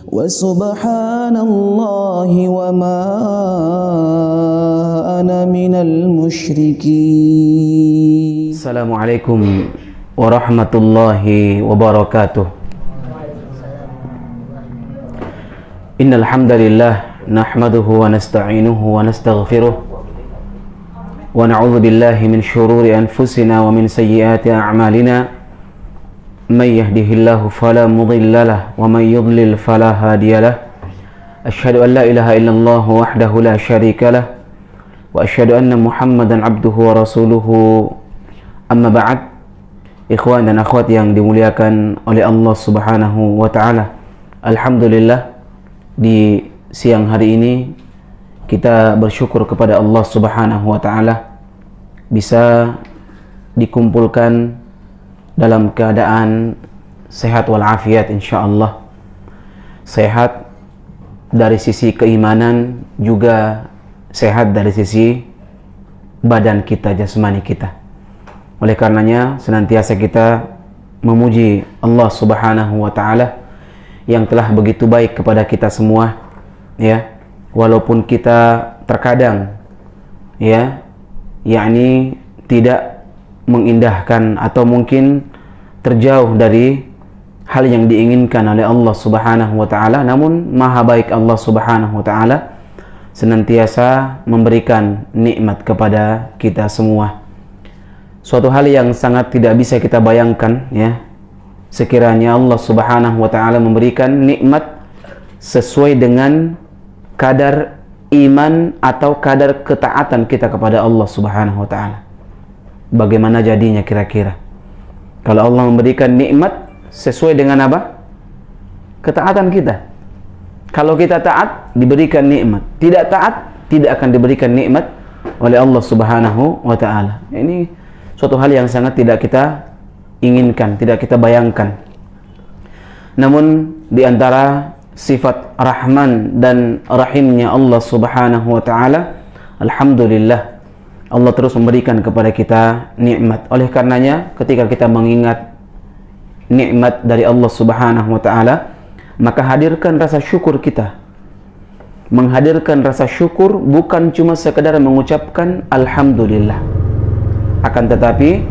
وسبحان الله وما أنا من المشركين. السلام عليكم ورحمة الله وبركاته. إن الحمد لله نحمده ونستعينه ونستغفره ونعوذ بالله من شرور أنفسنا ومن سيئات أعمالنا. من يهده الله فلا مضل له ومن يضلل فلا هادي له. أشهد أن لا إله إلا الله وحده لا شريك له وأشهد أن محمدا عبده ورسوله. Amma ba'd. Ikhwan dan akhwat yang dimuliakan oleh Allah Subhanahu wa taala. Alhamdulillah, di siang hari ini kita bersyukur kepada Allah Subhanahu wa taala bisa dikumpulkan dalam keadaan sehat walafiat, insyaallah. Sehat dari sisi keimanan, juga sehat dari sisi badan kita, jasmani kita. Oleh karenanya senantiasa kita memuji Allah Subhanahu wa taala yang telah begitu baik kepada kita semua, ya. Walaupun kita terkadang yakni tidak mengindahkan atau mungkin terjauh dari hal yang diinginkan oleh Allah Subhanahu wa taala, namun maha baik Allah Subhanahu wa taala senantiasa memberikan nikmat kepada kita semua. Suatu hal yang sangat tidak bisa kita bayangkan, ya, sekiranya Allah Subhanahu wa taala memberikan nikmat sesuai dengan kadar iman atau kadar ketaatan kita kepada Allah Subhanahu wa taala. Bagaimana jadinya kira-kira kalau Allah memberikan nikmat sesuai dengan apa? Ketaatan kita. Kalau kita taat, diberikan nikmat. Tidak taat, tidak akan diberikan nikmat oleh Allah Subhanahu wa taala. Ini suatu hal yang sangat tidak kita inginkan, tidak kita bayangkan. Namun di antara sifat Rahman dan Rahimnya Allah Subhanahu wa taala, alhamdulillah, Allah terus memberikan kepada kita nikmat. Oleh karenanya ketika kita mengingat nikmat dari Allah Subhanahu wa taala, maka hadirkan rasa syukur kita. Menghadirkan rasa syukur bukan cuma sekedar mengucapkan alhamdulillah. Akan tetapi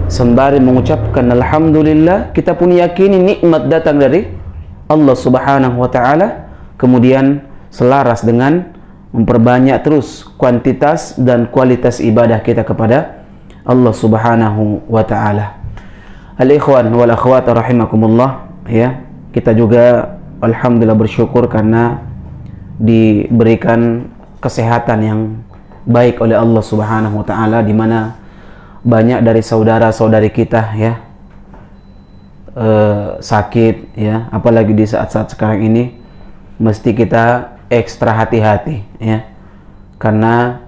sembari mengucapkan alhamdulillah, kita pun yakini nikmat datang dari Allah Subhanahu wa taala, kemudian selaras dengan memperbanyak terus kuantitas dan kualitas ibadah kita kepada Allah Subhanahu wa taala. Al-ikhwan wal akhwat rahimakumullah, ya. Kita juga alhamdulillah bersyukur karena diberikan kesehatan yang baik oleh Allah Subhanahu wa taala, di mana banyak dari saudara-saudari kita, ya, sakit, ya, apalagi di saat-saat sekarang ini mesti kita ekstra hati-hati, ya, karena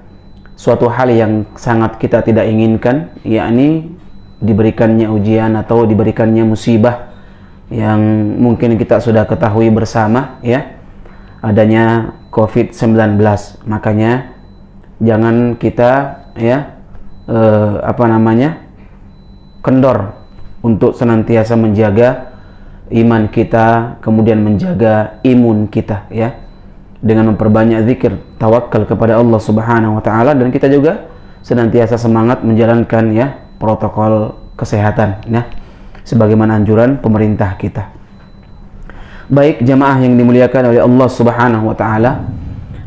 suatu hal yang sangat kita tidak inginkan, yakni diberikannya ujian atau diberikannya musibah yang mungkin kita sudah ketahui bersama, ya, adanya COVID-19. Makanya jangan kita, ya, kendor untuk senantiasa menjaga iman kita, kemudian menjaga imun kita, ya, dengan memperbanyak zikir, tawakal kepada Allah Subhanahu wa taala, dan kita juga senantiasa semangat menjalankan, ya, protokol kesehatan, ya, sebagaimana anjuran pemerintah kita. Baik jamaah yang dimuliakan oleh Allah Subhanahu wa taala,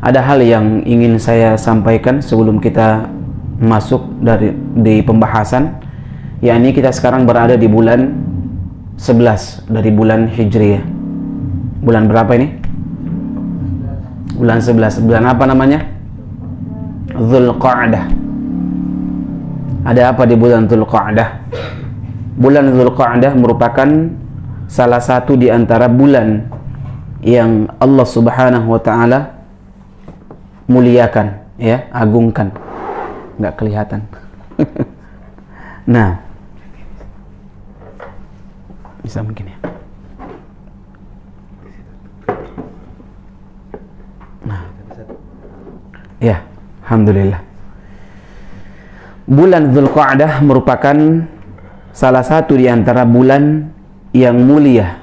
ada hal yang ingin saya sampaikan sebelum kita masuk di pembahasan, yakni kita sekarang berada di bulan 11 dari bulan Hijriah. Bulan berapa ini? Bulan 11. Bulan apa namanya? Dzulqa'dah. Ada apa di bulan Dzulqa'dah? Bulan Dzulqa'dah merupakan salah satu di antara bulan yang Allah Subhanahu wa taala muliakan, ya, agungkan. Nggak kelihatan. Nah, bisa mungkin, ya. Nah, ya, alhamdulillah. Bulan Dzulqa'dah merupakan salah satu di antara bulan yang mulia,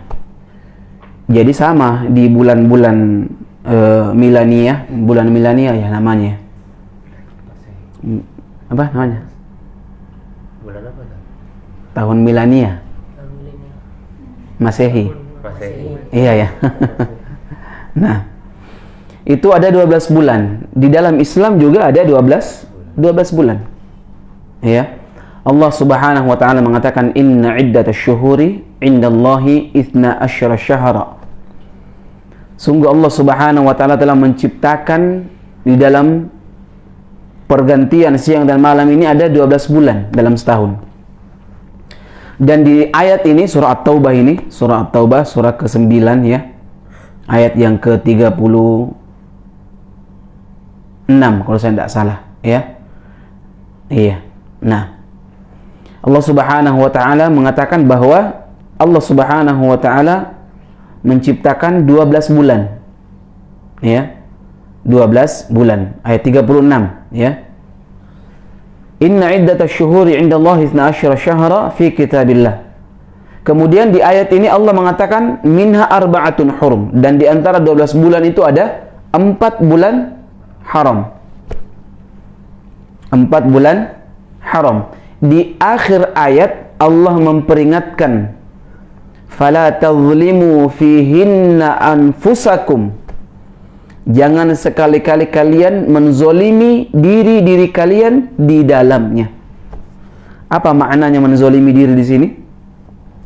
Jadi sama di bulan-bulan milania, bulan milania ya namanya. Apa namanya? Bulan apa kan? Tahun milania. Masehi. Iya ya. Nah, itu ada 12 bulan. Di dalam Islam juga ada 12 bulan. Ya. Allah Subhanahu wa taala mengatakan inna iddatasy syuhuri indallahi 12 syahra. Sungguh Allah Subhanahu wa taala telah menciptakan di dalam pergantian siang dan malam ini ada 12 bulan dalam setahun. Dan di ayat ini surah At-Taubah ini, surah At-Taubah surah ke-9 ya. Ayat yang ke-36 kalau saya tidak salah ya. Iya. Nah, Allah Subhanahu wa taala mengatakan bahwa Allah Subhanahu wa taala menciptakan 12 bulan. Ya. 12 bulan. Ayat 36 ya. Inna iddatasy syuhuri 'indallahi 12 syahra fi kitabillah. Kemudian di ayat ini Allah mengatakan minha arba'atun hurum, dan di antara 12 bulan itu ada 4 bulan haram. 4 bulan haram. Di akhir ayat Allah memperingatkan fala tadhlimu fihinna anfusakum. Jangan sekali-kali kalian menzolimi diri-diri kalian di dalamnya. Apa maknanya menzolimi diri di sini?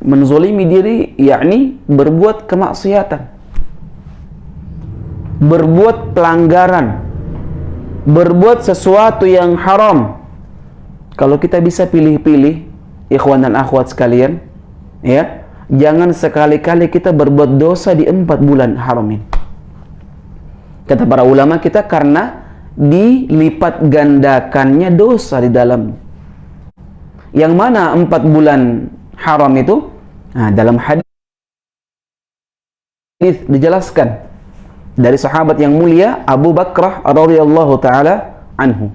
Menzolimi diri yakni berbuat kemaksiatan, berbuat pelanggaran, berbuat sesuatu yang haram. Kalau kita bisa pilih-pilih, ikhwan dan akhwat sekalian, ya, jangan sekali-kali kita berbuat dosa di 4 bulan haram ini. Kata para ulama, kita karena dilipat gandakannya dosa di dalamnya. Yang mana 4 bulan haram itu? Nah, dalam hadis dijelaskan dari sahabat yang mulia Abu Bakrah radhiyallahu taala anhu.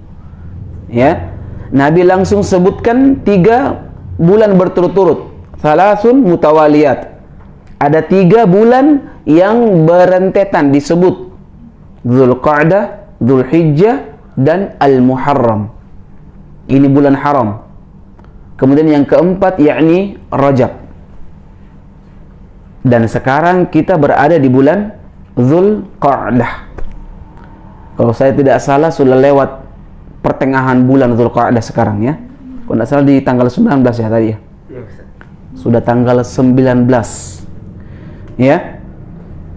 Ya, Nabi langsung sebutkan 3 bulan berturut-turut, salasun mutawaliyat. Ada 3 bulan yang berentetan disebut Dzulqa'dah, Dzulhijjah, dan Al-Muharram. Ini bulan haram. Kemudian yang keempat yakni Rajab. Dan sekarang kita berada di bulan Dzulqa'dah. Kalau saya tidak salah sudah lewat pertengahan bulan Dzulqa'dah sekarang ya. Kalau tidak salah di tanggal 19 ya tadi ya. Sudah tanggal 19. Ya.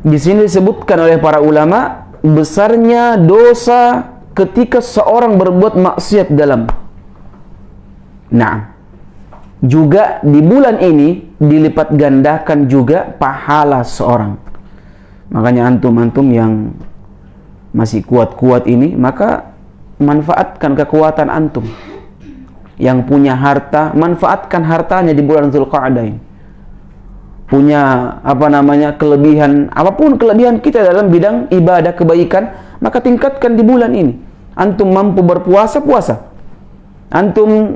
Di sini disebutkan oleh para ulama besarnya dosa ketika seorang berbuat maksiat dalam. Nah, juga di bulan ini dilipat gandakan juga pahala seorang. Makanya antum-antum yang masih kuat-kuat ini, maka manfaatkan kekuatan antum. Yang punya harta, manfaatkan hartanya di bulan Dzulqa'dah ini. Punya kelebihan, apapun kelebihan kita dalam bidang ibadah kebaikan, maka tingkatkan di bulan ini. Antum mampu berpuasa, puasa. Antum,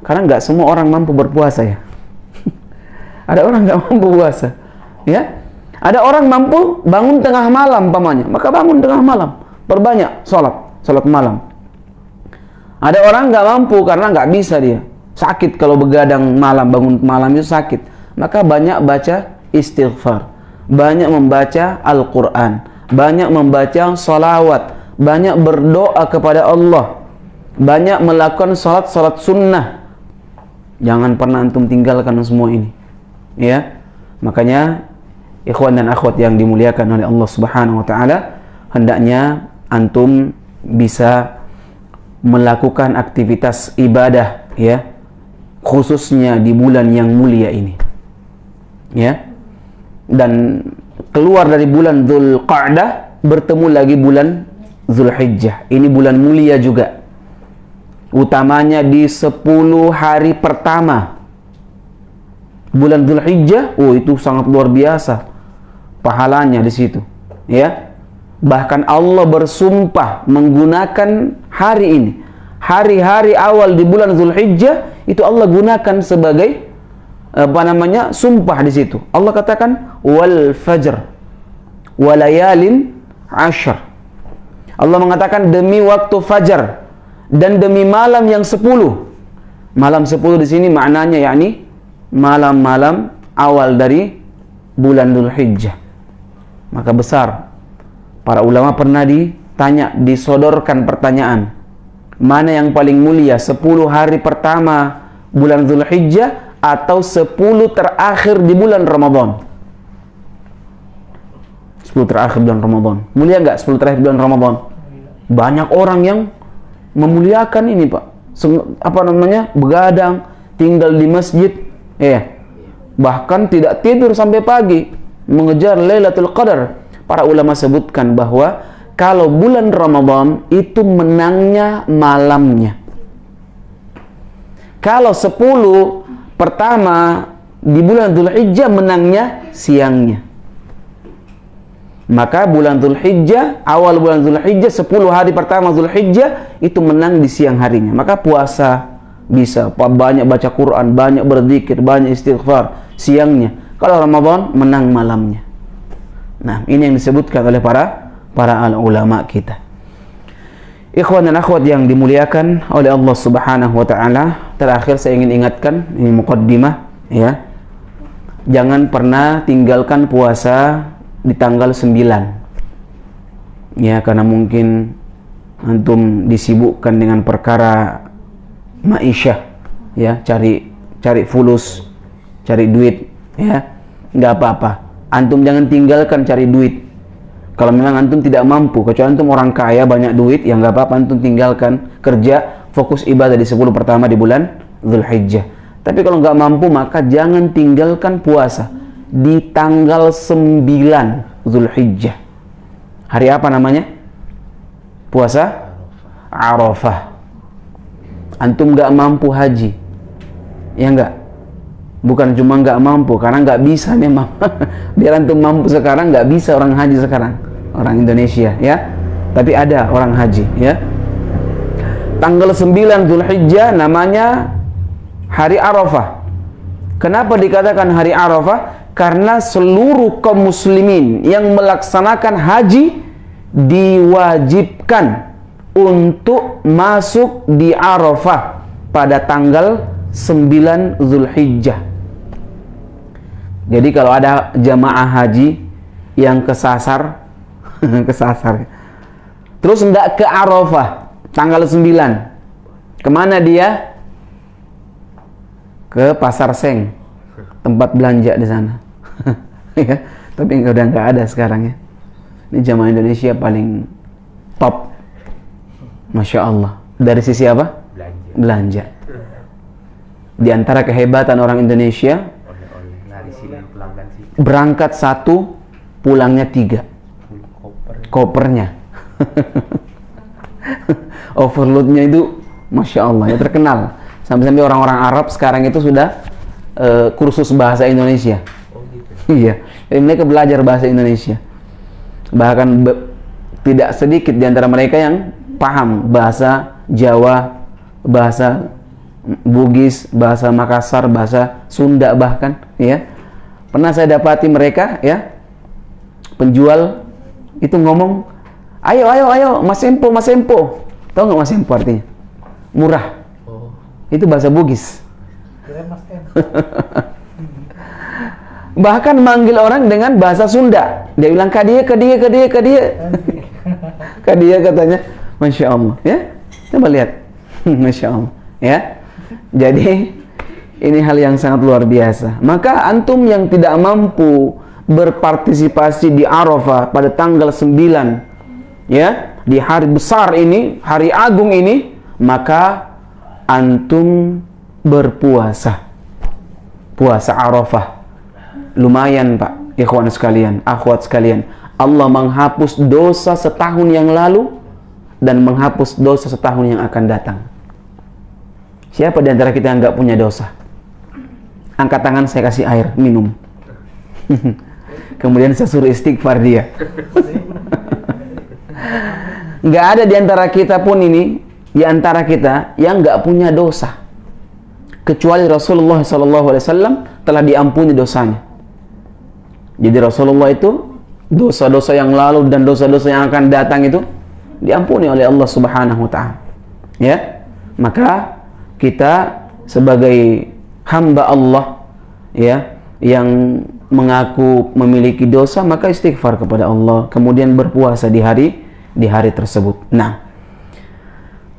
karena nggak semua orang mampu berpuasa ya. Ada orang nggak mampu puasa, ya. Ada orang mampu bangun tengah malam pamannya, maka bangun tengah malam, perbanyak salat malam. Ada orang nggak mampu karena nggak bisa dia, sakit kalau begadang malam, bangun malam itu sakit. Maka banyak baca istighfar, banyak membaca Al-Quran, banyak membaca salawat, banyak berdoa kepada Allah, banyak melakukan salat sunnah. Jangan pernah antum tinggalkan semua ini, ya. Makanya ikhwan dan akhwat yang dimuliakan oleh Allah Subhanahu wa taala, hendaknya antum bisa melakukan aktivitas ibadah ya, khususnya di bulan yang mulia ini. Ya, dan keluar dari bulan Dzulqa'dah bertemu lagi bulan Dzulhijjah. Ini bulan mulia juga, utamanya di 10 hari pertama bulan Dzulhijjah. Oh, itu sangat luar biasa pahalanya di situ ya. Bahkan Allah bersumpah menggunakan hari ini, hari-hari awal di bulan Dzulhijjah itu Allah gunakan sebagai sumpah di situ. Allah katakan wal fajr walayalin ashr. Allah mengatakan demi waktu fajar dan demi malam yang 10. Malam 10 di sini maknanya yakni malam-malam awal dari bulan Dzulhijjah. Maka besar para ulama pernah disodorkan pertanyaan, mana yang paling mulia, 10 hari pertama bulan Dzulhijjah atau 10 terakhir di bulan Ramadan? 10 terakhir bulan Ramadan. Mulia enggak 10 terakhir bulan Ramadan? Banyak orang yang memuliakan ini, Pak. Begadang, tinggal di masjid, bahkan tidak tidur sampai pagi mengejar Lailatul Qadar. Para ulama sebutkan bahwa kalau bulan Ramadan itu menangnya malamnya. Kalau 10 pertama di bulan Dzulhijjah menangnya siangnya. Maka bulan Dzulhijjah, awal bulan Dzulhijjah, 10 hari pertama Dzulhijjah itu menang di siang harinya. Maka puasa bisa, banyak baca Quran, banyak berzikir, banyak istighfar siangnya. Kalau Ramadan menang malamnya. Nah, ini yang disebutkan oleh para ulama kita. Ikhwan dan akhwat yang dimuliakan oleh Allah Subhanahu wa taala, terakhir saya ingin ingatkan, ini muqaddimah ya. Jangan pernah tinggalkan puasa di tanggal 9. Ya, karena mungkin antum disibukkan dengan perkara ma'isyah, ya, cari fulus, cari duit, ya. Enggak apa-apa. Antum jangan tinggalkan cari duit. Kalau memang antum tidak mampu, kecuali antum orang kaya banyak duit, ya enggak apa-apa antum tinggalkan kerja, fokus ibadah di 10 pertama di bulan Dzulhijjah. Tapi kalau enggak mampu, maka jangan tinggalkan puasa di tanggal 9 Dzulhijjah. Hari apa namanya? Puasa Arafah. Antum nggak mampu haji, ya nggak? Bukan cuma nggak mampu, karena nggak bisa memang. Biar antum mampu sekarang, nggak bisa orang haji sekarang, orang Indonesia, ya. Tapi ada orang haji, ya. Tanggal 9 Dzulhijjah namanya hari Arafah. Kenapa dikatakan hari Arafah? Karena seluruh kaum muslimin yang melaksanakan haji diwajibkan untuk masuk di Arafah pada tanggal 9 Dzulhijjah. Jadi kalau ada jamaah haji yang kesasar terus hendak ke Arafah tanggal 9, kemana dia? Ke Pasar Seng, tempat belanja di sana. Ya, tapi udah nggak ada sekarang, ya. Ini jamaah Indonesia paling top, Masya Allah. Dari sisi apa? Belanja. Di antara kehebatan orang Indonesia, berangkat 1, pulangnya 3. Kopernya. Overloadnya itu Masya Allah, ya, terkenal. Sampai-sampai orang-orang Arab sekarang itu sudah kursus bahasa Indonesia. Iya, jadi mereka belajar bahasa Indonesia. Bahkan tidak sedikit di antara mereka yang paham bahasa Jawa, bahasa Bugis, bahasa Makassar, bahasa Sunda bahkan, ya. Pernah saya dapati mereka, ya, penjual itu ngomong, ayo, Mas Empo. Tahu nggak Mas Empo artinya? Murah. Itu bahasa Bugis. Bahkan manggil orang dengan bahasa Sunda. Dia bilang kadia. Kadia katanya. Masya Allah, ya. Coba lihat. Masya Allah, ya. Jadi ini hal yang sangat luar biasa. Maka antum yang tidak mampu berpartisipasi di Arafah pada tanggal 9, ya, di hari besar ini, hari agung ini, maka antum berpuasa. Puasa Arafah. Lumayan, Pak, ikhwan sekalian, akhwat sekalian. Allah menghapus dosa setahun yang lalu dan menghapus dosa setahun yang akan datang. Siapa di antara kita yang nggak punya dosa? Angkat tangan, saya kasih air, minum. Kemudian saya suruh istighfar dia. Nggak ada di antara kita pun ini, di antara kita yang nggak punya dosa. Kecuali Rasulullah SAW telah diampuni dosanya. Jadi Rasulullah itu dosa-dosa yang lalu dan dosa-dosa yang akan datang itu diampuni oleh Allah Subhanahu wa taala. Ya. Maka kita sebagai hamba Allah ya yang mengaku memiliki dosa, maka istighfar kepada Allah, kemudian berpuasa di hari tersebut. Nah,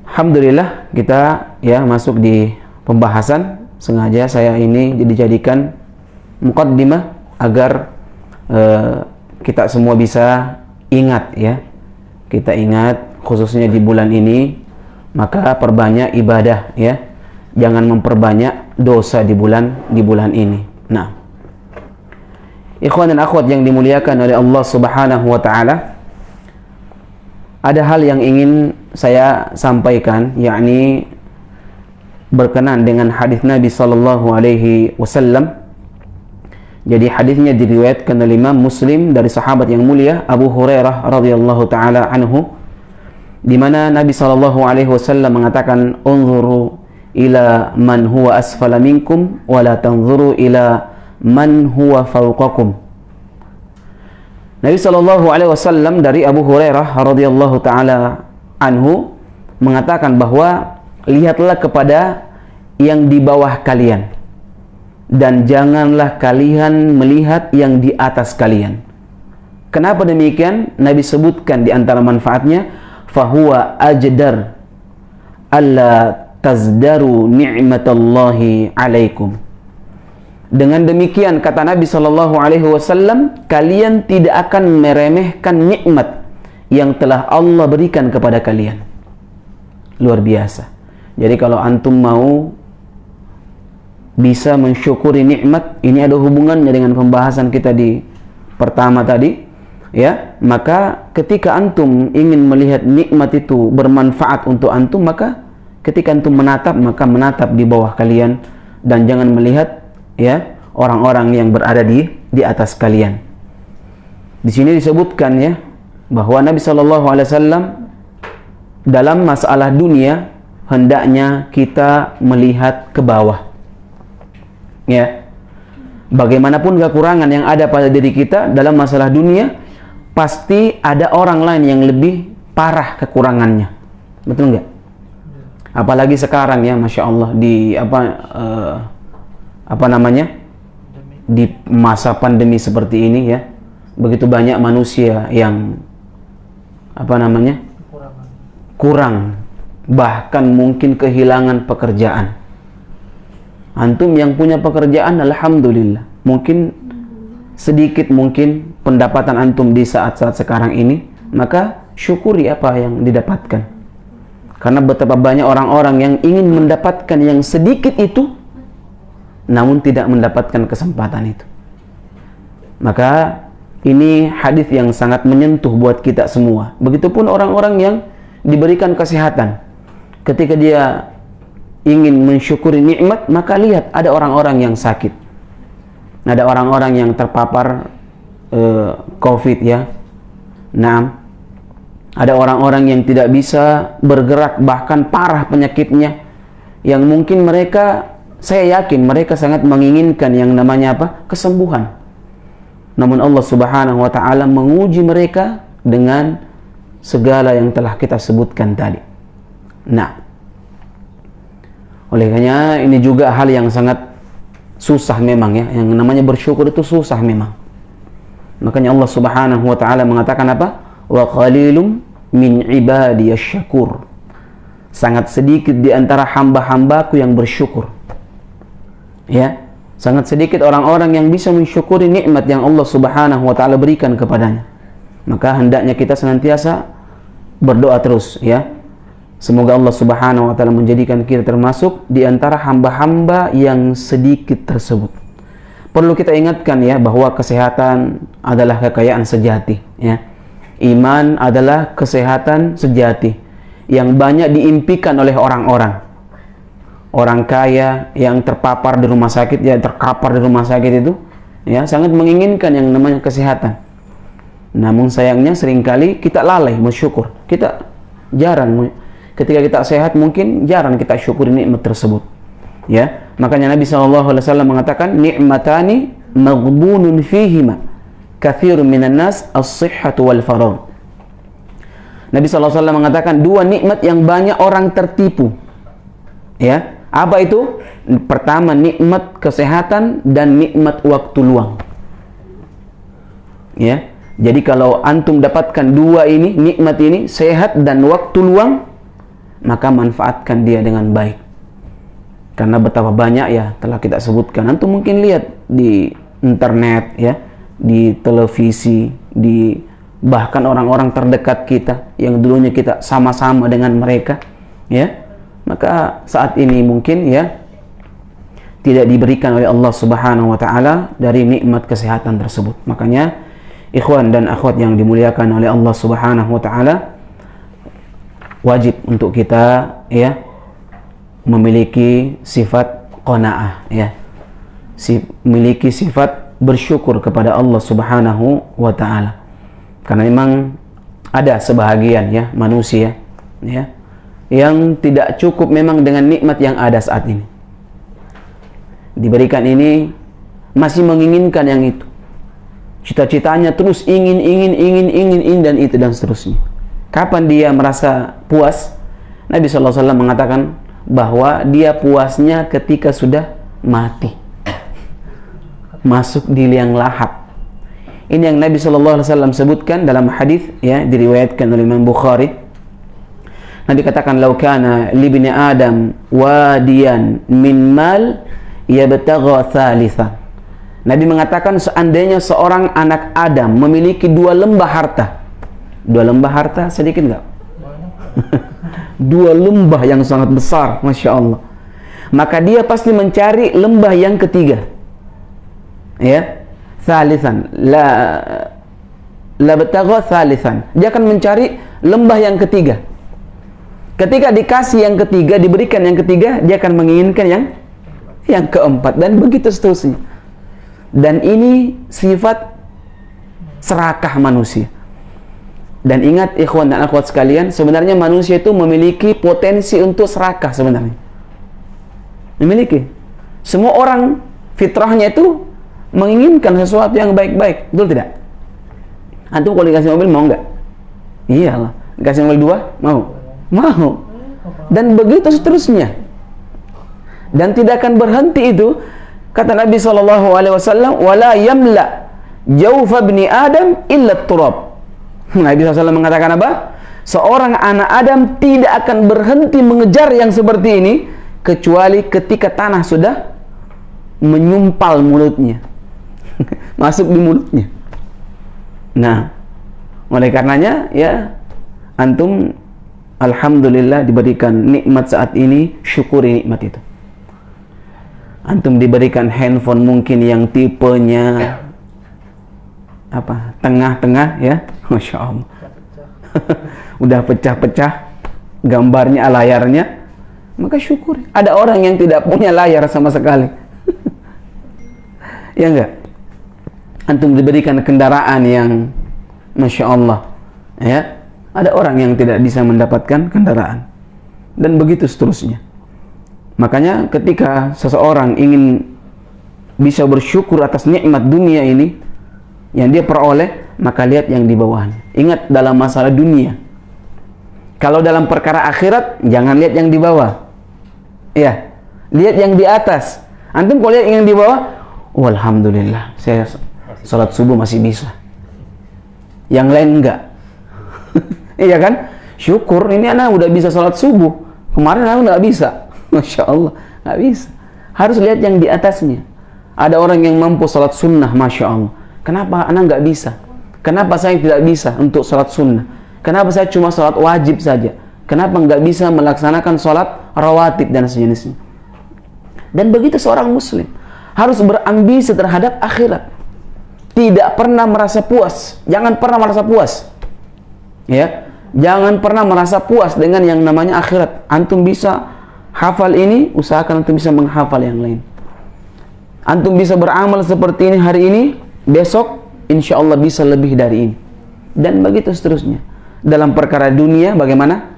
alhamdulillah kita ya masuk di pembahasan. Sengaja saya ini dijadikan muqaddimah agar kita semua bisa ingat ya. Kita ingat khususnya di bulan ini, maka perbanyak ibadah ya. Jangan memperbanyak dosa di bulan ini. Nah, ikhwan dan akhwat yang dimuliakan oleh Allah Subhanahu wa taala, ada hal yang ingin saya sampaikan, yakni berkenaan dengan hadis Nabi sallallahu alaihi wasallam. Jadi hadisnya diriwayatkan oleh Imam Muslim dari sahabat yang mulia Abu Hurairah radhiyallahu taala anhu, di mana Nabi sallallahu alaihi wasallam mengatakan, "Unzuru ila man huwa asfala minkum wa la tanzuru ila man huwa fawqakum." Nabi sallallahu alaihi wasallam dari Abu Hurairah radhiyallahu taala anhu mengatakan bahwa lihatlah kepada yang di bawah kalian dan janganlah kalian melihat yang di atas kalian. Kenapa demikian? Nabi sebutkan di antara manfaatnya, fahuwa ajdar alla tazdaru ni'matallahi alaikum. Dengan demikian kata Nabi sallallahu alaihi wasallam, kalian tidak akan meremehkan nikmat yang telah Allah berikan kepada kalian. Luar biasa. Jadi kalau antum mau bisa mensyukuri nikmat, ini ada hubungannya dengan pembahasan kita di pertama tadi ya. Maka ketika antum ingin melihat nikmat itu bermanfaat untuk antum, maka ketika antum menatap, maka menatap di bawah kalian dan jangan melihat ya orang-orang yang berada di atas kalian. Di sini disebutkan ya bahwa Nabi sallallahu alaihi wasallam dalam masalah dunia hendaknya kita melihat ke bawah. Ya, bagaimanapun kekurangan yang ada pada diri kita dalam masalah dunia, pasti ada orang lain yang lebih parah kekurangannya. Betul nggak? Apalagi sekarang ya, masya Allah, di apa namanya, di masa pandemi seperti ini ya, begitu banyak manusia yang apa namanya kurang, bahkan mungkin kehilangan pekerjaan. Antum yang punya pekerjaan, alhamdulillah, mungkin sedikit mungkin pendapatan antum di saat-saat sekarang ini, maka syukuri apa yang didapatkan. Karena betapa banyak orang-orang yang ingin mendapatkan yang sedikit itu, namun tidak mendapatkan kesempatan itu. Maka ini hadis yang sangat menyentuh buat kita semua. Begitupun orang-orang yang diberikan kesehatan, ketika dia ingin mensyukuri nikmat, maka lihat ada orang-orang yang sakit, ada orang-orang yang terpapar COVID ya. Nah, ada orang-orang yang tidak bisa bergerak, bahkan parah penyakitnya, yang mungkin mereka, saya yakin mereka sangat menginginkan yang namanya apa? Kesembuhan. Namun Allah Subhanahu wa taala menguji mereka dengan segala yang telah kita sebutkan tadi. Nah, oleh karena ini juga hal yang sangat susah memang ya, yang namanya bersyukur itu susah memang. Makanya Allah Subhanahu wa taala mengatakan apa? Wa qalilum min ibadiyasy syakur. Sangat sedikit di antara hamba-hambaku yang bersyukur. Ya, sangat sedikit orang-orang yang bisa mensyukuri nikmat yang Allah Subhanahu wa taala berikan kepadanya. Maka hendaknya kita senantiasa berdoa terus ya. Semoga Allah Subhanahu wa taala menjadikan kita termasuk di antara hamba-hamba yang sedikit tersebut. Perlu kita ingatkan ya bahwa kesehatan adalah kekayaan sejati ya. Iman adalah kesehatan sejati yang banyak diimpikan oleh orang-orang. Orang kaya yang terpapar di rumah sakit ya, terkapar di rumah sakit itu ya, sangat menginginkan yang namanya kesehatan. Namun sayangnya seringkali kita lalai bersyukur. Kita jarang, ketika kita sehat mungkin jarang kita syukuri nikmat tersebut. Ya, Makanya Nabi SAW mengatakan, ni'matani maghbunun fihima kathirun minan nas as-sihhatu wal faragh. Nabi SAW mengatakan dua nikmat yang banyak orang tertipu. Ya, apa itu? Pertama, nikmat kesehatan dan nikmat waktu luang. Ya, jadi kalau antum dapatkan dua ini, nikmat ini, sehat dan waktu luang, maka manfaatkan dia dengan baik. Karena betapa banyak ya telah kita sebutkan. Antum mungkin lihat di internet ya, di televisi, di bahkan orang-orang terdekat kita yang dulunya kita sama-sama dengan mereka, ya, maka saat ini mungkin ya tidak diberikan oleh Allah Subhanahu wa taala dari nikmat kesehatan tersebut. Makanya ikhwan dan akhwat yang dimuliakan oleh Allah Subhanahu wa taala, wajib untuk kita ya memiliki sifat qanaah, ya, memiliki sifat bersyukur kepada Allah Subhanahu wa taala. Karena memang ada sebahagian ya manusia ya yang tidak cukup memang dengan nikmat yang ada saat ini. Diberikan ini masih menginginkan yang itu. Cita-citanya terus ingin dan itu dan seterusnya. Kapan dia merasa puas? Nabi SAW mengatakan bahwa dia puasnya ketika sudah mati, masuk di liang lahat. Ini yang Nabi SAW sebutkan dalam hadis ya, diriwayatkan oleh Imam Bukhari. Nabi katakan, "Lau kana li ibni Adam wadiyan min mal yabtagha thalitha." Nabi mengatakan seandainya seorang anak Adam memiliki dua lembah harta. Dua lembah harta sedikit enggak? Dua lembah yang sangat besar, Masya Allah. Maka dia pasti mencari lembah yang ketiga. Ya. Thalithan, la batagha thalithan. Dia akan mencari lembah yang ketiga. Ketika dikasih yang ketiga, diberikan yang ketiga, dia akan menginginkan yang keempat dan begitu seterusnya. Dan ini sifat serakah manusia. Dan ingat ikhwan dan akhwat sekalian, sebenarnya manusia itu memiliki potensi untuk serakah sebenarnya. Memiliki. Semua orang fitrahnya itu menginginkan sesuatu yang baik-baik, betul tidak? Antum kalau dikasih mobil mau nggak? Iyalah. Dikasih mobil dua, mau? Mau. Dan begitu seterusnya. Dan tidak akan berhenti itu. Kata Nabi SAW, "Wala yamla jawfa ibni Adam illa turab." Nabi SAW mengatakan apa? Seorang anak Adam tidak akan berhenti mengejar yang seperti ini kecuali ketika tanah sudah menyumpal mulutnya. Masuk di mulutnya. Nah, oleh karenanya ya antum alhamdulillah diberikan nikmat saat ini, syukuri nikmat itu. Antum diberikan handphone mungkin yang tipenya apa? Tengah-tengah ya. Masya Allah. Udah pecah-pecah gambarnya, layarnya, maka syukuri. Ada orang yang tidak punya layar sama sekali. Ya enggak? Antum diberikan kendaraan yang Masya Allah ya, ada orang yang tidak bisa mendapatkan kendaraan dan begitu seterusnya. Makanya ketika seseorang ingin bisa bersyukur atas nikmat dunia ini yang dia peroleh, maka lihat yang di bawahnya. Ingat dalam masalah dunia. Kalau dalam perkara akhirat, jangan lihat yang di bawah. Ya, lihat yang di atas. Antum kalau lihat yang di bawah, oh, alhamdulillah, saya salat subuh masih bisa. Yang lain enggak. Iya kan? Syukur, ini anak udah bisa salat subuh. Kemarin aku nggak bisa. Masya Allah, nggak bisa. Harus lihat yang di atasnya. Ada orang yang mampu salat sunnah, Masya Allah. Kenapa anak nggak bisa? Kenapa saya tidak bisa untuk salat sunnah? Kenapa saya cuma salat wajib saja? Kenapa nggak bisa melaksanakan salat rawatib dan sejenisnya? Dan begitu seorang muslim harus berambisi terhadap akhirat. Tidak pernah merasa puas. Jangan pernah merasa puas. Ya, jangan pernah merasa puas dengan yang namanya akhirat. Antum bisa hafal ini, usahakan antum bisa menghafal yang lain. Antum bisa beramal seperti ini hari ini, besok insya Allah bisa lebih dari ini. Dan begitu seterusnya. Dalam perkara dunia bagaimana?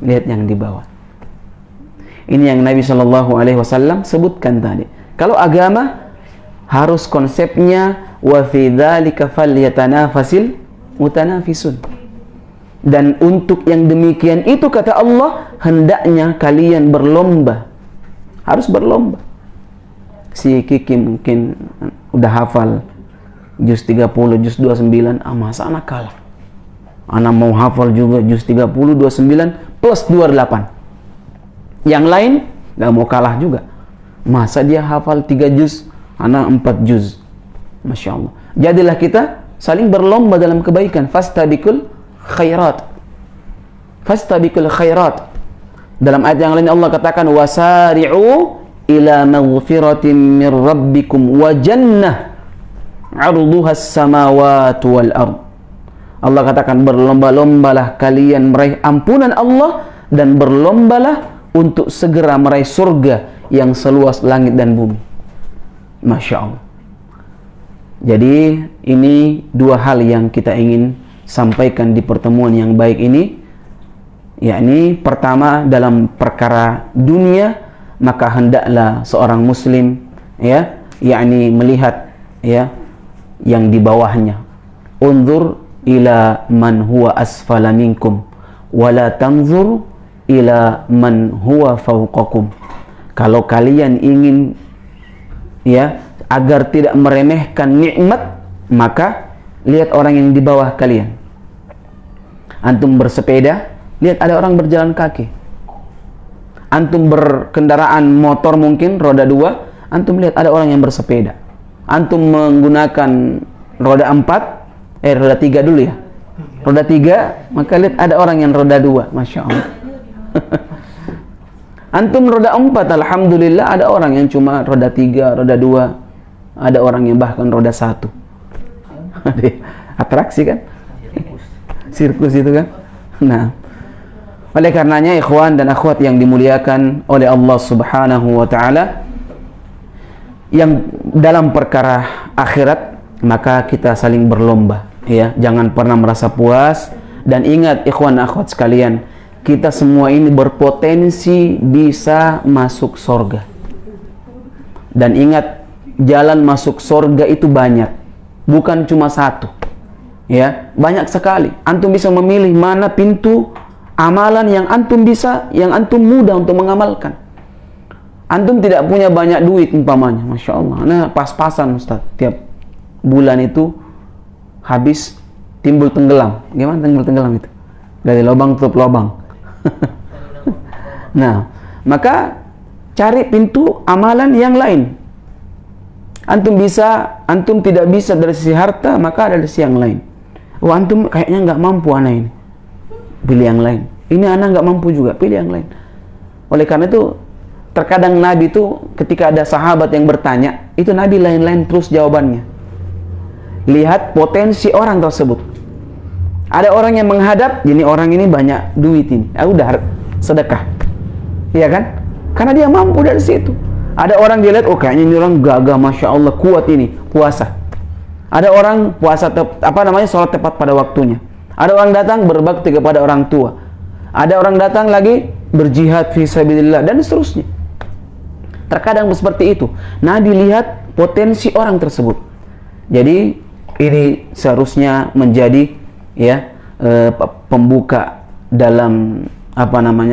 Lihat yang di bawah. Ini yang Nabi Shallallahu Alaihi Wasallam sebutkan tadi. Kalau agama harus konsepnya wa fi dzalika falyatanafasil mutanafisun. Dan untuk yang demikian itu kata Allah, hendaknya kalian berlomba. Harus berlomba. Si Kiki mungkin udah hafal juz 30, juz 29, masa anak kalah? Anak mau hafal juga juz 30, 29 plus 28. Yang lain gak mau kalah juga. Masa dia hafal 3 juz, anak 4 juz. Masya Allah. Jadilah kita saling berlomba dalam kebaikan. Fastabiqul khairat. Fastabiqul khairat. Dalam ayat yang lain Allah katakan wasari'u ila maghfiratin min rabbikum wa jannah 'arduhas samawati wal ard. Allah katakan berlomba-lombalah kalian meraih ampunan Allah dan berlombalah untuk segera meraih surga yang seluas langit dan bumi. Masya Allah. Jadi ini dua hal yang kita ingin sampaikan di pertemuan yang baik ini, yakni pertama dalam perkara dunia, maka hendaklah seorang muslim yakni melihat yang di bawahnya. Unzur ila man huwa asfala minkum wala tanzur ila man huwa fawqakum. Kalau kalian ingin agar tidak meremehkan nikmat, maka lihat orang yang di bawah kalian. Antum bersepeda, lihat ada orang berjalan kaki. Antum berkendaraan motor mungkin roda 2, antum lihat ada orang yang bersepeda. Antum menggunakan roda 4, roda 3 dulu ya. Roda 3, maka lihat ada orang yang roda 2, Masya Allah. Antum roda 4, alhamdulillah ada orang yang cuma roda 3, roda 2. Ada orang yang bahkan roda 1. Atraksi kan? Sirkus itu kan? Nah, oleh karenanya ikhwan dan akhwat yang dimuliakan oleh Allah Subhanahu wa taala, yang dalam perkara akhirat maka kita saling berlomba, jangan pernah merasa puas. Dan ingat ikhwan dan akhwat sekalian, kita semua ini berpotensi bisa masuk surga. Dan ingat, jalan masuk surga itu banyak, bukan cuma satu, banyak sekali. Antum bisa memilih mana pintu amalan yang antum bisa, yang antum mudah untuk mengamalkan. Antum tidak punya banyak duit umpamanya, Masya Allah, nah pas-pasan Ustaz, tiap bulan itu habis timbul tenggelam. Gimana timbul tenggelam itu? Dari lubang tutup lubang. Nah, maka cari pintu amalan yang lain. Antum tidak bisa dari sisi harta, maka ada dari sisi yang lain. Antum kayaknya nggak mampu anak ini, pilih yang lain. Ini anak nggak mampu juga, pilih yang lain. Oleh karena itu, terkadang Nabi itu ketika ada sahabat yang bertanya, itu Nabi lain-lain terus jawabannya. Lihat potensi orang tersebut. Ada orang yang menghadap, jadi orang ini banyak duit ini, udah sedekah, iya kan? Karena dia mampu dari situ. Ada orang dia lihat, kayaknya ini orang gagah, Masya Allah, kuat ini, puasa. Ada orang puasa, sholat tepat pada waktunya. Ada orang datang berbakti kepada orang tua. Ada orang datang lagi berjihad fi sabilillah, dan seterusnya. Terkadang seperti itu. Nabi lihat potensi orang tersebut. Jadi ini seharusnya menjadi pembuka dalam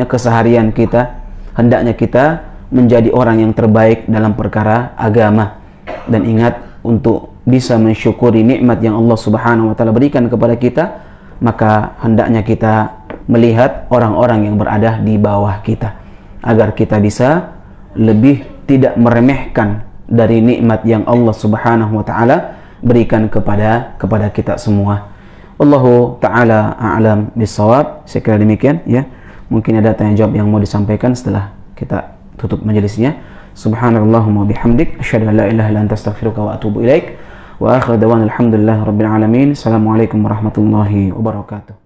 keseharian kita. Hendaknya kita menjadi orang yang terbaik dalam perkara agama. Dan ingat, untuk bisa mensyukuri nikmat yang Allah Subhanahu wa taala berikan kepada kita, maka hendaknya kita melihat orang-orang yang berada di bawah kita, agar kita bisa lebih tidak meremehkan dari nikmat yang Allah Subhanahu wa taala berikan kepada kita semua. Wallahu taala a'lam bissawab. Saya kira demikian ya. Mungkin ada tanya jawab yang mau disampaikan setelah kita tutup majelisnya. Subhanallahumma bihamdik, asyhadu an la ilaha illa anta, astaghfiruka wa atubu ilaik. Wa akhiru da'wana alhamdulillahi rabbil alamin. Assalamualaikum warahmatullahi wabarakatuh.